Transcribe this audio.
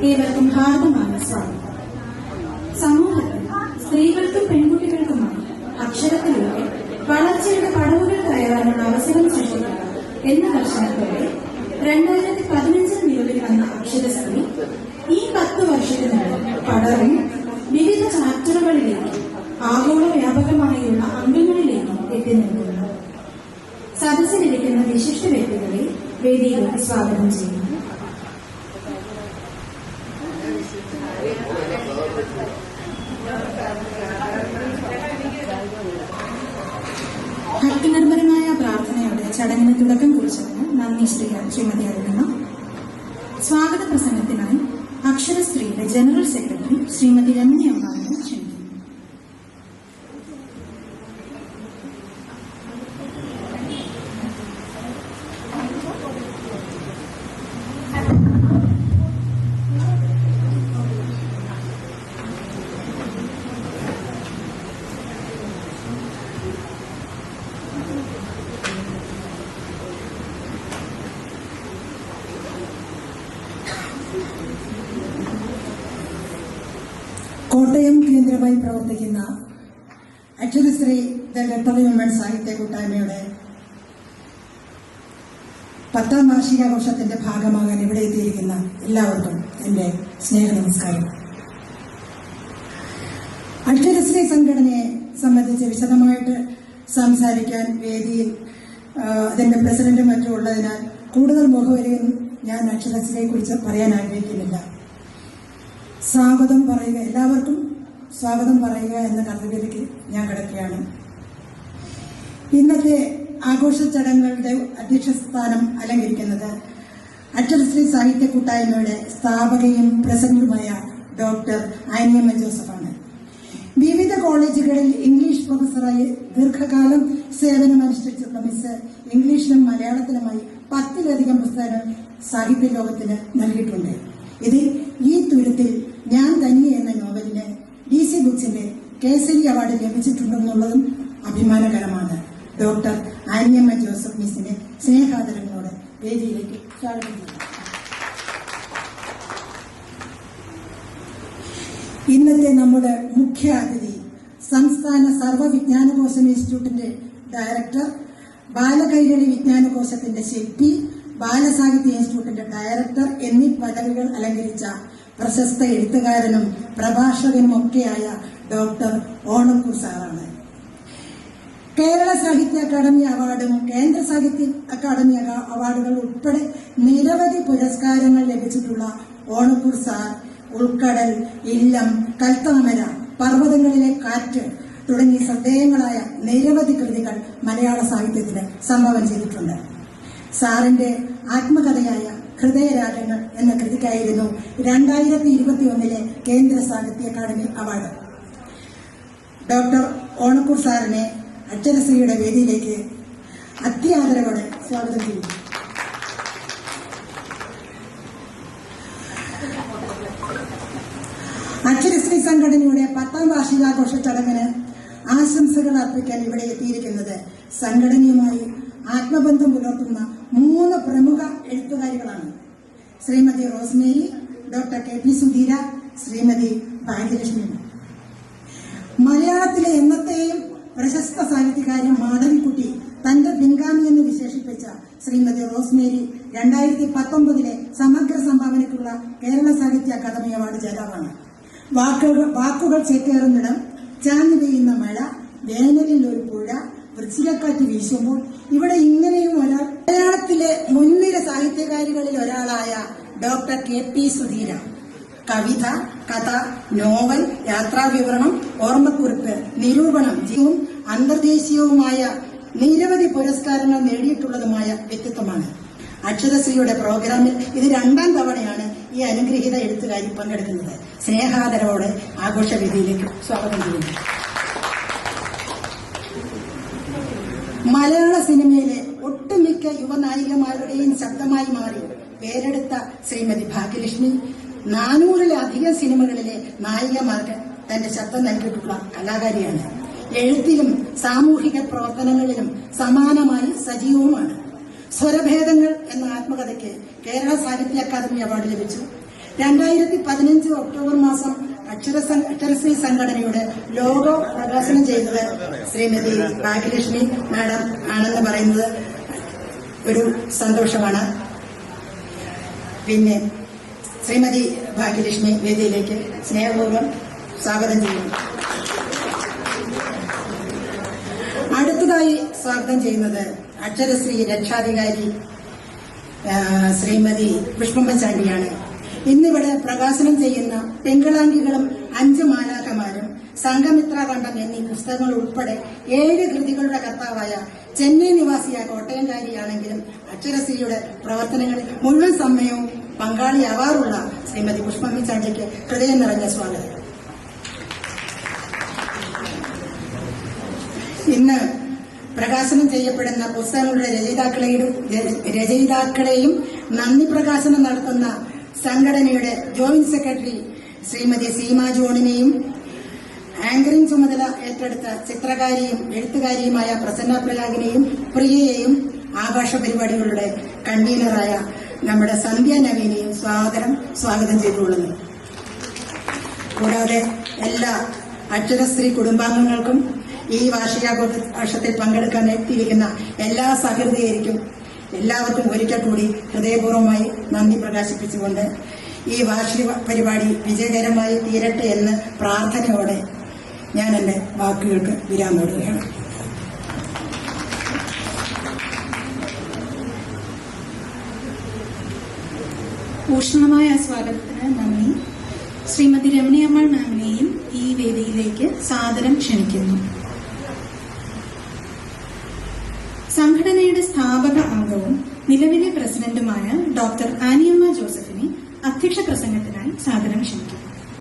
ഏവർക്കും ഹാർദമായ സ്വാഗതം. സമൂഹത്തിൽ സ്ത്രീകൾക്കും പെൺകുട്ടികൾക്കുമായി അക്ഷരത്തിലൂടെ വളർച്ചയുടെ പടവുകൾ കയറാനുള്ള അവസരം സൃഷ്ടിക്കുക എന്ന ദർശനത്തോടെ 2015 നിലവിൽ വന്ന അക്ഷരശ്രീ ഈ 10 വർഷത്തിനുള്ളിൽ പടർന്ന് വിവിധ ചാപ്റ്ററുകളിലേക്ക് ആഗോള വ്യാപകമായുള്ള അംഗങ്ങളിലേക്കും എത്തി നിൽക്കുന്നു. സദസ്സിലിരിക്കുന്ന വിശിഷ്ട വ്യക്തികളെ വേദിയിലേക്ക് സ്വാഗതം ചെയ്യുന്നു. ഭക്തിനിർഭരമായ പ്രാർത്ഥനയോടെ ചടങ്ങിന് തുടക്കം കുറിച്ചതിന് നന്ദി ശ്രീമതി അരുണിമ. സ്വാഗത പ്രസംഗത്തിനായി അക്ഷരശ്രീയുടെ ജനറൽ സെക്രട്ടറി ശ്രീമതി രമ്യ അമ്പാവിനെ ക്ഷണിക്കുന്നു. കോട്ടയം കേന്ദ്രമായി പ്രവർത്തിക്കുന്ന അക്ഷരശ്രീ ദ ലിറ്റററി വുമൺ സാഹിത്യ കൂട്ടായ്മയുടെ 10ാം വാർഷികാഘോഷത്തിന്റെ ഭാഗമാകാൻ ഇവിടെ എത്തിയിരിക്കുന്ന എല്ലാവർക്കും എന്റെ സ്നേഹ നമസ്കാരം. അക്ഷരശ്രീ സംഘടനയെ സംബന്ധിച്ച് വിശദമായിട്ട് സംസാരിക്കാൻ വേദിയിൽ അതിന്റെ പ്രസിഡന്റും മറ്റും ഉള്ളതിനാൽ കൂടുതൽ മുഖവരിയും ഞാൻ അക്ഷരശ്രീയെ കുറിച്ച് പറയാൻ ആഗ്രഹിക്കുന്നില്ല. സ്വാഗതം പറയുക, എല്ലാവർക്കും സ്വാഗതം പറയുക എന്ന കർത്തവ്യത്തിലേക്ക് ഞാൻ കിടക്കുകയാണ്. ഇന്നത്തെ ആഘോഷ ചടങ്ങുകളുടെ അധ്യക്ഷസ്ഥാനം അലങ്കരിക്കുന്നത് അക്ഷരശ്രീ സാഹിത്യ കൂട്ടായ്മയുടെ സ്ഥാപകയും പ്രസിഡന്റുമായ ഡോക്ടർ ആനിയമ്മ ജോസഫാണ്. വിവിധ കോളേജുകളിൽ ഇംഗ്ലീഷ് പ്രൊഫസറായി ദീർഘകാലം സേവനമനുഷ്ഠിച്ചിട്ടുള്ള മിസ് ഇംഗ്ലീഷിലും മലയാളത്തിലുമായി 10-ലധികം പുസ്തകങ്ങൾ സാഹിത്യ ലോകത്തിന് നൽകിയിട്ടുണ്ട്. ഇതിൽ ഈ തുരുത്തിൽ ഞാൻ തനിയെ എന്ന നോവലിന് DC ബുക്സിന്റെ കേസരി അവാർഡ് ലഭിച്ചിട്ടുണ്ടെന്നുള്ളതും അഭിമാനകരമാണ്. ഡോക്ടർ ആനിയമ്മ ജോസഫ് മിസ്സിന്റെ സ്നേഹാദരങ്ങളോട് വേദിയിലേക്ക് സ്വാഗതം ചെയ്യുന്നു. ഇന്നത്തെ നമ്മുടെ മുഖ്യ അതിഥി സംസ്ഥാന സർവ്വവിജ്ഞാനകോശ ഇൻസ്റ്റിറ്റ്യൂട്ടിന്റെ ഡയറക്ടർ, ബാലകൈരളി വിജ്ഞാനകോശത്തിന്റെ ശില്പി, ബാലസാഹിത്യ ഇൻസ്റ്റിറ്റ്യൂട്ടിന്റെ ഡയറക്ടർ എന്നീ പദവികൾ അലങ്കരിച്ച പ്രശസ്ത എഴുത്തുകാരനും പ്രഭാഷകനുമൊക്കെയായ ഡോക്ടർ ഓണക്കൂർ സാറാണ്. കേരള സാഹിത്യ അക്കാദമി അവാർഡും കേന്ദ്ര സാഹിത്യ അക്കാദമി അവാർഡുകൾ ഉൾപ്പെടെ നിരവധി പുരസ്കാരങ്ങൾ ലഭിച്ചിട്ടുള്ള ഓണക്കൂർ സാർ ഉൾക്കടൽ, ഇല്ലം, കൽത്താമര, പർവ്വതങ്ങളിലെ കാറ്റ് തുടങ്ങി ശ്രദ്ധേയങ്ങളായ നിരവധി കൃതികൾ മലയാള സാഹിത്യത്തിന് സംഭാവന ചെയ്തിട്ടുണ്ട്. സാറിന്റെ ആത്മകഥയായ ഹൃദയരാഗങ്ങൾ എന്ന കൃതിക്കായിരുന്നു 2021 കേന്ദ്ര സാഹിത്യ അക്കാദമി അവാർഡ്. ഡോക്ടർ ഓണക്കൂർ സാറിനെ അക്ഷരശ്രീയുടെ വേദിയിലേക്ക് അത്യാദരവോടെ സ്വാഗതം ചെയ്യുന്നു. അക്ഷരശ്രീ സംഘടനയുടെ 10ാം വാർഷികാഘോഷ ചടങ്ങിന് ആശംസകൾ അർപ്പിക്കാൻ ഇവിടെ എത്തിയിരിക്കുന്നത് സംഘടനയുമായി ആത്മബന്ധം പുലർത്തുന്ന 3 പ്രമുഖ എഴുത്തുകാരികളാണ്. Shrimati Rosemary, doctor KP Sudheera, Shrimati Bhagyalakshmi. മലയാളത്തിലെ എന്നത്തെയും പ്രശസ്ത സാഹിത്യകാരി മാധവിക്കുട്ടി തന്റെ പിൻഗാമി എന്ന് വിശേഷിപ്പിച്ച ശ്രീമതി റോസ്മേരി 2019 സമഗ്ര സംഭാവനയ്ക്കുള്ള കേരള സാഹിത്യ അക്കാദമി അവാർഡ് ജേതാവാണ്. വാക്കുകൾ ചേക്കേറുന്നിടം, ചാഞ്ഞു പെയ്യുന്ന മഴ, വേനലിൽ ഒരു പുഴ, വൃശ്ചികക്കാറ്റ് വീശുമ്പോൾ, ഇവിടെ ഇങ്ങനെയും ഒരാൾ. മലയാളത്തിലെ മുൻനിര സാഹിത്യകാരികളിൽ ഒരാളായ ഡോക്ടർ KP സുധീര കവിത, കഥ, നോവൽ, യാത്രാവിവരണം, ഓർമ്മക്കുറിപ്പ്, നിരൂപണം, ജീവവും അന്തർദേശീയവുമായ നിരവധി പുരസ്കാരങ്ങൾ നേടിയിട്ടുള്ളതുമായ വ്യക്തിത്വമാണ്. അക്ഷരശ്രീയുടെ പ്രോഗ്രാമിൽ ഇത് 2ാം തവണയാണ് ഈ അനുഗ്രഹീത എഴുത്തുകാരി പങ്കെടുക്കുന്നത്. സ്നേഹാദരവോടെ ആഘോഷവേദിയിലേക്ക് സ്വാഗതം ചെയ്യുന്നു. മലയാള സിനിമയിലെ ഒട്ടുമിക്ക യുവനായികമാരുടെയും ശബ്ദമായി മാറി പേരെടുത്ത ശ്രീമതി ഭാഗ്യലക്ഷ്മി 400-ലധികം സിനിമകളിലെ നായികമാർക്ക് തന്റെ ശബ്ദം നൽകിയിട്ടുള്ള കലാകാരിയാണ്. എഴുത്തിലും സാമൂഹിക പ്രവർത്തനങ്ങളിലും സമാനമായി സജീവവുമാണ്. സ്വരഭേദങ്ങൾ എന്ന ആത്മകഥയ്ക്ക് കേരള സാഹിത്യ അക്കാദമി അവാർഡ് ലഭിച്ചു. 2015 ഒക്ടോബർ മാസം അക്ഷരശ്രീ സംഘടനയുടെ ലോഗോ പ്രകാശനം ചെയ്തത് ശ്രീമതി ഭാഗ്യലക്ഷ്മി മാഡം ആണെന്ന് പറയുന്നത് ഒരു സന്തോഷമാണ്. പിന്നെ ശ്രീമതി ഭാഗ്യലക്ഷ്മി വേദിയിലേക്ക് സ്നേഹപൂർവ്വം സ്വാഗതം ചെയ്യുന്നു. അടുത്തതായി സ്വാഗതം ചെയ്യുന്നത് അക്ഷരശ്രീ രക്ഷാധികാരി ശ്രീമതി പുഷ്പമ്പച്ചാണ്ടിയാണ്. ഇന്നിവിടെ പ്രകാശനം ചെയ്യുന്ന പെങ്കിളാങ്കികളും 5 മാലാഖമാരും സംഘമിത്രാകണ്ഠം എന്നീ പുസ്തകങ്ങൾ ഉൾപ്പെടെ 7 കൃതികളുടെ കർത്താവായ ചെന്നൈ നിവാസിയായ കോട്ടയംകാരിയാണെങ്കിലും അക്ഷരശ്രീയുടെ പ്രവർത്തനങ്ങളിൽ മുഴുവൻ സമയവും പങ്കാളിയാവാറുള്ള ശ്രീമതി പുഷ്പമ്പച്ചാണ്ടിക്ക് ഹൃദയം നിറഞ്ഞ സ്വാഗതം. ഇന്ന് പ്രകാശനം ചെയ്യപ്പെടുന്ന പുസ്തകങ്ങളുടെ രചയിതാക്കളെയും നന്ദി പ്രകാശനം നടത്തുന്ന സംഘടനയുടെ ജോയിന്റ് സെക്രട്ടറി ശ്രീമതി സീമ ജോണിനെയും ആങ്കറിംഗ് ചുമതല ഏറ്റെടുത്ത ചിത്രകാരിയും എഴുത്തുകാരിയുമായ പ്രസന്ന പ്രയാഗിനെയും പ്രിയയെയും ആഘോഷ പരിപാടികളുടെ കൺവീനറായ നമ്മുടെ സന്ധ്യ നവീനെയും സ്വാഗതം ചെയ്തുകൊള്ളുന്നു. കൂടാതെ എല്ലാ അക്ഷരശ്രീ കുടുംബാംഗങ്ങൾക്കും ഈ വാർഷികാഘോഷത്തിൽ പങ്കെടുക്കാൻ എത്തിയിരിക്കുന്ന എല്ലാ സഹൃദയർക്കും എല്ലാവർക്കും ഒരിക്കൽ കൂടി ഹൃദയപൂർവ്വമായി നന്ദി പ്രകാശിപ്പിച്ചുകൊണ്ട് ഈ വാർഷിക പരിപാടി വിജയകരമായി തീരട്ടെ എന്ന് പ്രാർത്ഥനയോടെ ഞാൻ എന്റെ വാക്കുകൾക്ക് വിരാമമിടുകയാണ്. ഊഷ്മളമായ സ്വാഗതത്തിന് നന്ദി. ശ്രീമതി രമണിയമ്മ മാമിനെയും ഈ വേദിയിലേക്ക് സാദരം ക്ഷണിക്കുന്നു. സംഘടനയുടെ സ്ഥാപക അംഗവും നിലവിലെ പ്രസിഡന്റുമായ ഡോക്ടർ ആനിയമ്മ ജോസഫിനെ അധ്യക്ഷ പ്രസംഗത്തിനായി സാദരം ക്ഷണിക്കുന്നു.